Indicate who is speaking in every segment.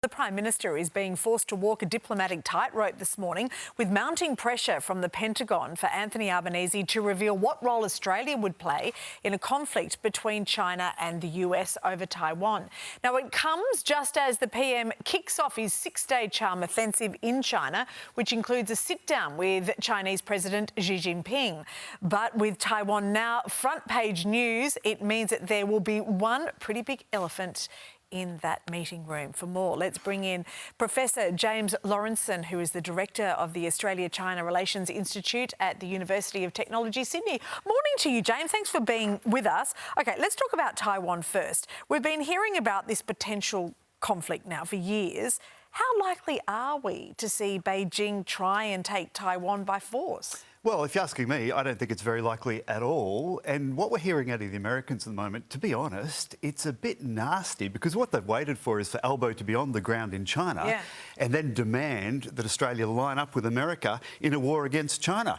Speaker 1: The Prime Minister is being forced to walk a diplomatic tightrope this morning with mounting pressure from the Pentagon for Anthony Albanese to reveal what role Australia would play in a conflict between China and the US over Taiwan. Now, it comes just as the PM kicks off his six-day charm offensive in China, which includes a sit-down with Chinese President Xi Jinping. But with Taiwan now front-page news, it means that there will be one pretty big elephant in that meeting room. For more, let's bring in Professor James Lawrenson, who is the Director of the Australia-China Relations Institute at the University of Technology, Sydney. Morning to you, James. Thanks for being with us. OK, let's talk about Taiwan first. We've been hearing about this potential conflict now for years. How likely are we to see Beijing try and take Taiwan by force?
Speaker 2: Well, if you're asking me, I don't think it's very likely at all. And what we're hearing out of the Americans at the moment, to be honest, it's a bit nasty because what they've waited for is for Albo to be on the ground in China and then demand that Australia line up with America in a war against China.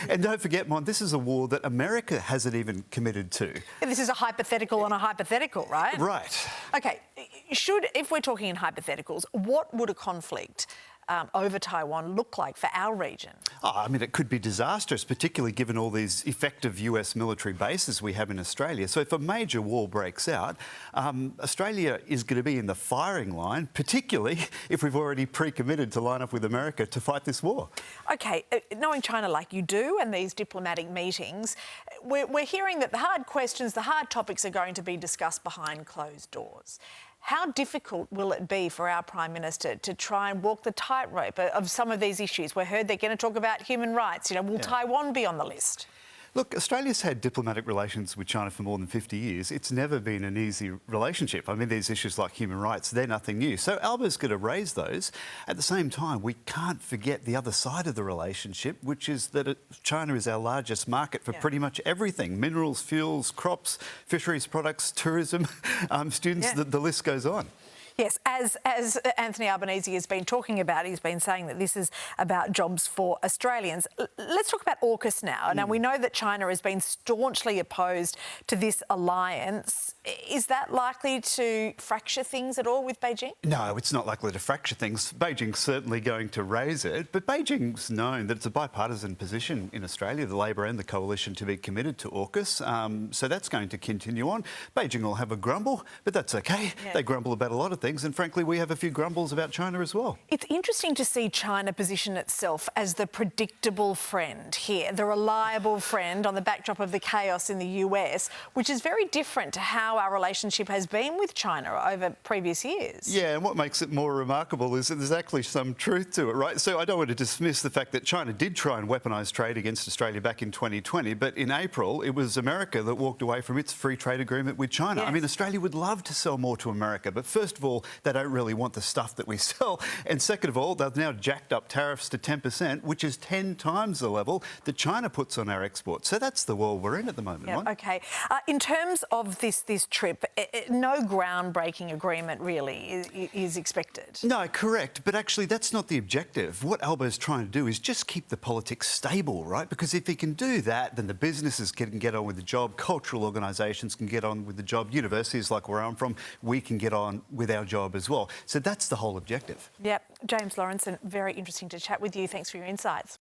Speaker 2: And don't forget, Mon, this is a war that America hasn't even committed to.
Speaker 1: Yeah, this is a hypothetical on a hypothetical, right?
Speaker 2: Right.
Speaker 1: OK, if we're talking in hypotheticals, what would a conflict over Taiwan look like for our region?
Speaker 2: Oh, I mean, it could be disastrous, particularly given all these effective US military bases we have in Australia. So if a major war breaks out, Australia is going to be in the firing line, particularly if we've already pre-committed to line up with America to fight this war. OK,
Speaker 1: knowing China like you do and these diplomatic meetings, we're hearing that the hard questions, the hard topics are going to be discussed behind closed doors. How difficult will it be for our Prime Minister to try and walk the tightrope of some of these issues? We heard they're going to talk about human rights. You know, will Taiwan be on the list?
Speaker 2: Look, Australia's had diplomatic relations with China for more than 50 years. It's never been an easy relationship. I mean, these issues like human rights, they're nothing new. So Alba's going to raise those. At the same time, we can't forget the other side of the relationship, which is that China is our largest market for pretty much everything. Minerals, fuels, crops, fisheries products, tourism, students, the list goes on.
Speaker 1: Yes, as Anthony Albanese has been talking about, he's been saying that this is about jobs for Australians. Let's talk about AUKUS now. Now, we know that China has been staunchly opposed to this alliance. Is that likely to fracture things at all with Beijing?
Speaker 2: No, it's not likely to fracture things. Beijing's certainly going to raise it, but Beijing's known that it's a bipartisan position in Australia, the Labor and the Coalition, to be committed to AUKUS. So that's going to continue on. Beijing will have a grumble, but that's OK. Yeah. They grumble about a lot of things, and frankly, we have a few grumbles about China as well.
Speaker 1: It's interesting to see China position itself as the predictable friend here, the reliable friend on the backdrop of the chaos in the US, which is very different to how our relationship has been with China over previous years.
Speaker 2: Yeah, and what makes it more remarkable is that there's actually some truth to it, right? So I don't want to dismiss the fact that China did try and weaponise trade against Australia back in 2020, but in April, it was America that walked away from its free trade agreement with China. Yes. I mean, Australia would love to sell more to America, but first of all, they don't really want the stuff that we sell. And second of all, they've now jacked up tariffs to 10%, which is 10 times the level that China puts on our exports. So that's the world we're in at the moment.
Speaker 1: Yeah, OK. In terms of this trip, no groundbreaking agreement really is expected.
Speaker 2: No, correct. But actually, that's not the objective. What Albo's trying to do is just keep the politics stable, right? Because if he can do that, then the businesses can get on with the job, cultural organisations can get on with the job, universities like where I'm from, we can get on with our job as well. So that's the whole objective.
Speaker 1: Yep. James Lawrenson, very interesting to chat with you. Thanks for your insights.